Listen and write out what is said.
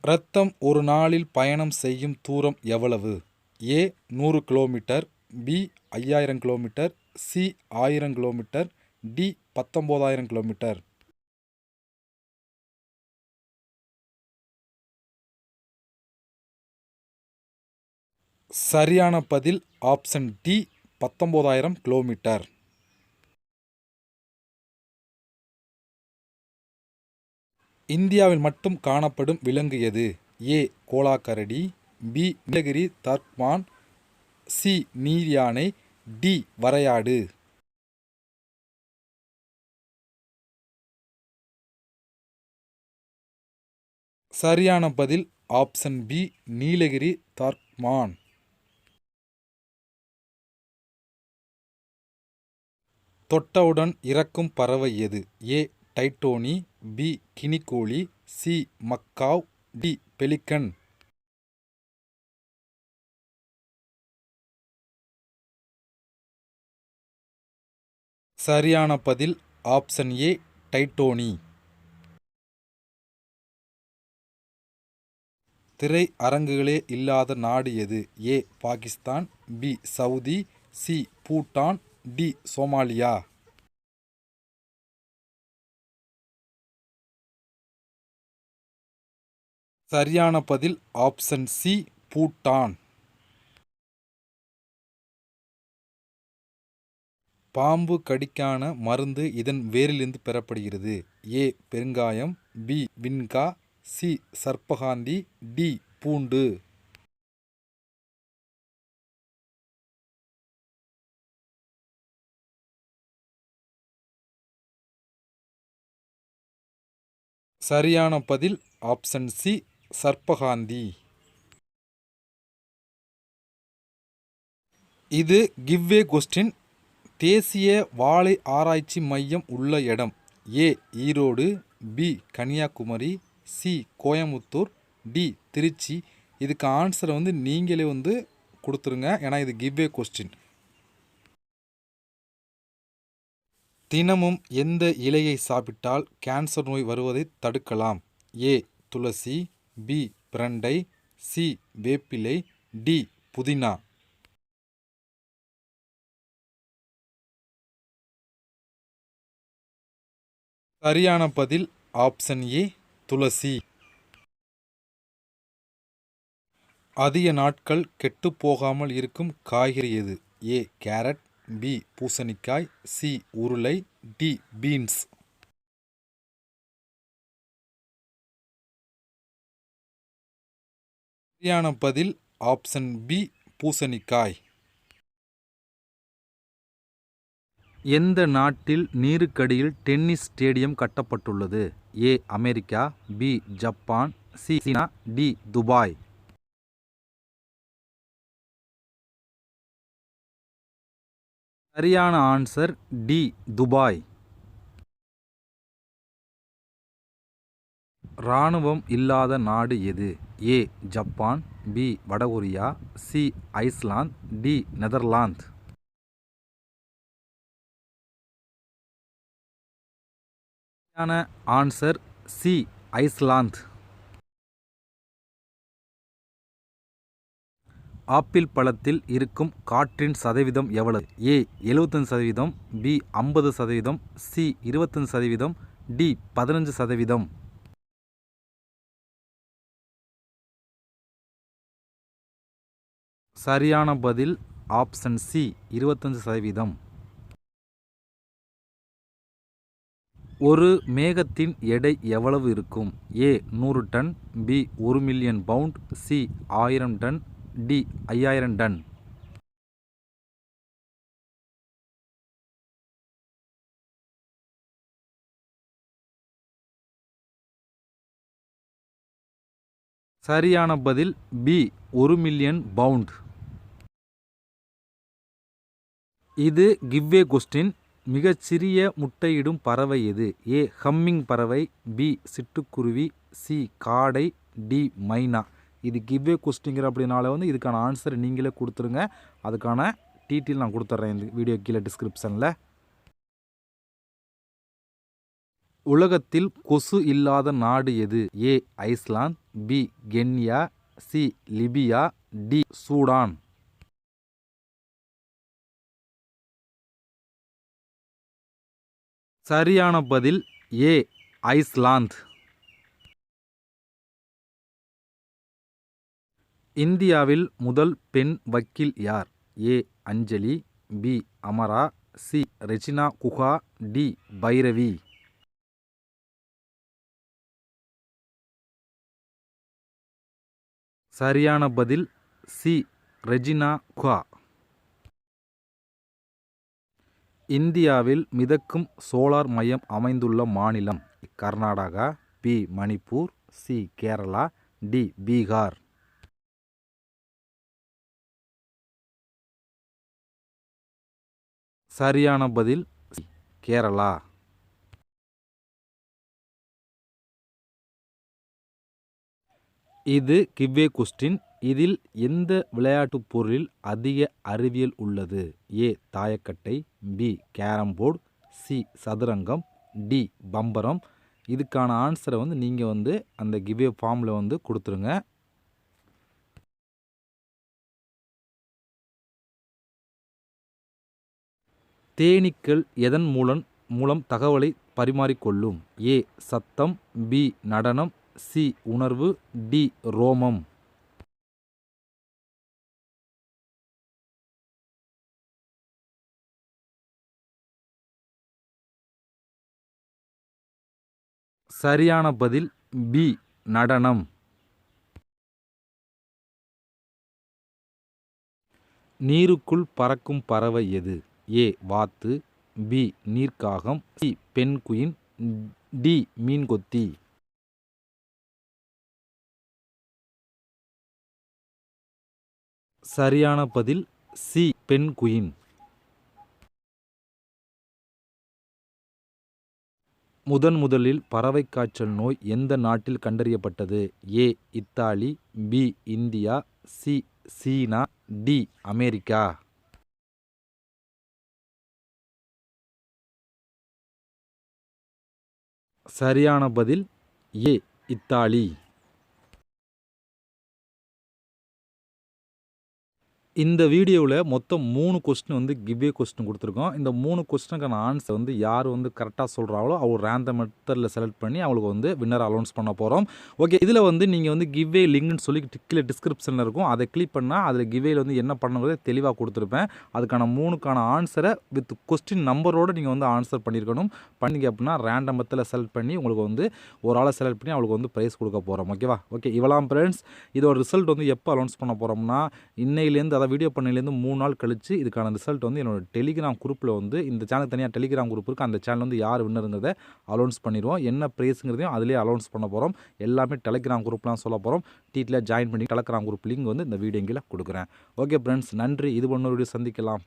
இரத்தம் ஒரு நாளில் பயணம் செய்யும் தூரம் எவ்வளவு? A 100 kilometre, B 5000 kilometre, C 1000 kilometre, D 19000 kilometre. சரியான பதில் ஆப்ஷன் டி 19000 கிலோமீட்டர். இந்தியாவில் மட்டும் காணப்படும் விலங்கு எது? ஏ கோலாக்கரடி, பி நீலகிரி தர்க்மான், சி நீர் யானை, டி வரையாடு. சரியான பதில் ஆப்ஷன் பி நீலகிரி தர்க்மான். தொட்டவுடன் இறக்கும் பறவை எது? ஏ டைட்டோனி, பி கினிக்கோழி, சி மக்காவ், டி பெலிக்கன். சரியான பதில் ஆப்ஷன் ஏ டைட்டோனி. திரை அரங்குகளே இல்லாத நாடு எது? A Pakistan, B Saudi, C Bhutan, D Somalia. சரியான பதில் ஆப்ஷன் சி பூட்டான். பாம்பு கடிக்கான மருந்து இதன் வேரிலிருந்து பெறப்படுகிறது. ஏ பெருங்காயம், பி வின்கா, சி சர்ப்பகாந்தி, டி பூண்டு. சரியான பதில் ஆப்ஷன் சி சர்ப்பகாந்தி. இது கிவ்வே கொஸ்டின். தேசிய வாழை ஆராய்ச்சி மையம் உள்ள இடம்? A Erode, B Kanyakumari, C Coimbatore, D Trichy. இதுக்கு ஆன்சரை நீங்களே கொடுத்துருங்க, ஏன்னா இது கிவ்வே கொஸ்டின். தினமும் எந்த இலையை சாப்பிட்டால் கேன்சர் நோய் வருவதை தடுக்கலாம்? ஏ துளசி, பி பிரண்டை, சி வேப்பிலை, டி புதினா. சரியான பதில் ஆப்ஷன் ஏ துளசி. அதிக நாட்கள் கெட்டு போகாமல் இருக்கும் காய்கறி எது? ஏ கேரட், பி பூசணிக்காய், சி உருளை, டி பீன்ஸ். சரியான பதில் ஆப்ஷன் பி பூசணிக்காய். எந்த நாட்டில் நீருக்கடியில் டென்னிஸ் ஸ்டேடியம் கட்டப்பட்டுள்ளது? A America, B Japan, C சீனா, டி துபாய். சரியான ஆன்சர் டி துபாய். இராணுவம் இல்லாத நாடு எது? ஏ ஜப்பான், பி வடகொரியா, சி ஐஸ்லாந்து, டி நெதர்லாந்து. சரியான ஆன்சர் சி ஐஸ்லாந்து. ஆப்பிள் பழத்தில் இருக்கும் காற்றின் சதவீதம் எவ்வளவு? A 75%, B 50%, C 25%, D 15%. சரியான பதில் ஆப்ஷன் சி 25%. ஒரு மேகத்தின் எடை எவ்வளவு இருக்கும்? A 100 ton, B 1 million pound, C 1000 ton, D 5000 ton. சரியான பதில் பி 1 மில்லியன் பவுண்ட். இது கிவ்வே கொஸ்டின். மிகச்சிறிய முட்டையிடும் பறவை எது? ஏ ஹம்மிங் பறவை, பி சிட்டுக்குருவி, சி காடை, டி மைனா. இது கிவ்வே கொஸ்டின்ங்கிற அப்படின்னால இதுக்கான ஆன்சர் நீங்களே கொடுத்துருங்க. அதுக்கான டீட்டெயில் நான் கொடுத்துட்றேன் இந்த வீடியோ கீழே டிஸ்கிரிப்ஷனில். உலகத்தில் கொசு இல்லாத நாடு எது? A Iceland, B Kenya, C Libya, D Sudan. சரியான பதில் ஏ ஐஸ்லாந்து. இந்தியாவில் முதல் பெண் வக்கீல் யார்? A Anjali, B Amara, C Regina Guha, D Bhairavi. சரியான பதில் சி ரெஜினா குஹா. இந்தியாவில் மிதக்கும் சோலார் மையம் அமைந்துள்ள மாநிலம்? Karnataka, B Manipur, C Kerala, D Bihar. சரியான பதில் கேரளா. இது கிவ்வே கொஸ்டின். இதில் எந்த விளையாட்டுப் பொருளில் அதிக அறிவியல் உள்ளது? ஏ தாயக்கட்டை, பி கேரம் போர்டு, சி சதுரங்கம், டி பம்பரம். இதுக்கான ஆன்சரை நீங்கள் அந்த கிவ்வே ஃபார்மில் கொடுத்துருங்க. தேனீக்கள் எதன் மூலம் தகவலை பரிமாறிக்கொள்ளும்? ஏ சத்தம், பி நடனம், சி உணர்வு, டி ரோமம். சரியான பதில் பி நடனம். நீருக்குள் பறக்கும் பறவை எது? ஏ வாத்து, பி நீர்க்காகம், சி பென்குயின், டி மீன்கொத்தி. சரியான பதில் சி பென்குயின். முதலில் பறவை காய்ச்சல் நோய் எந்த நாட்டில் கண்டறியப்பட்டது? ஏ இத்தாலி, பி இந்தியா, சி சீனா, டி அமெரிக்கா. சரியான பதில் ஏ இத்தாலி. இந்த வீடியோவில் மொத்தம் 3 கொஸ்டின் கிவ்வே கொஸ்டின் கொடுத்துருக்கோம். இந்த 3 கொஸ்டினுக்கான ஆன்சர் யார் கரெக்டாக சொல்கிறாங்களோ அவங்க ரேண்டம் மெத்தடில் செலக்ட் பண்ணி அவங்களுக்கு வின்னர் அலௌன்ஸ் பண்ண போகிறோம். ஓகே, இதில் நீங்கள் கிவ்வே லிங்க்னு சொல்லி கீழே டிஸ்கிரிப்ஷனில் இருக்கும். அதை கிளிக் பண்ணால் அதில் கிவ்வேயில் என்ன பண்ணுங்கிறத தெளிவாக கொடுத்துருப்பேன். அதுக்கான 3க்கான ஆன்சரை வித் கொஸ்டின் நம்பரோடு நீங்கள் ஆன்சர் பண்ணியிருக்கணும். பண்ணிங்க அப்படின்னா ரேண்டம் மெத்தடில் செலக்ட் பண்ணி உங்களுக்கு ஒரு ஆளை செலக்ட் பண்ணி அவங்களுக்கு ப்ரைஸ் கொடுக்க போகிறோம். ஓகேவா? ஓகே, இவ்வளோ ஃப்ரெண்ட்ஸ். இதோட ரிசல்ட் எப்போ அலௌன்ஸ் பண்ண போகிறோம்னா இன்னையிலேருந்து வீடியோ பண்ணிலேருந்து 3 நாள் கழிச்சு இதுக்கான ரிசல்ட் என்னோட டெலிகிராம் குரூப்பில் இந்த சேனல் தனியாக டெலிகிராம் குரூப் இருக்குது. அந்த சேனல் யார் வின்னருங்கிறத அலௌன்ஸ் பண்ணிடுவோம். என்ன ப்ரைஸுங்கிறதையும் அதிலே அலௌன்ஸ் பண்ண போகிறோம். எல்லாமே டெலிகிராம் குரூப்லாம் சொல்ல போகிறோம். டீட்டில் ஜாயின் பண்ணி டெலிகிராம் குரூப் லிங்க் இந்த வீடியோ கீழே கொடுக்குறேன். ஓகே ஃப்ரெண்ட்ஸ், நன்றி. இது ஒன்று வீடியோ சந்திக்கலாம்.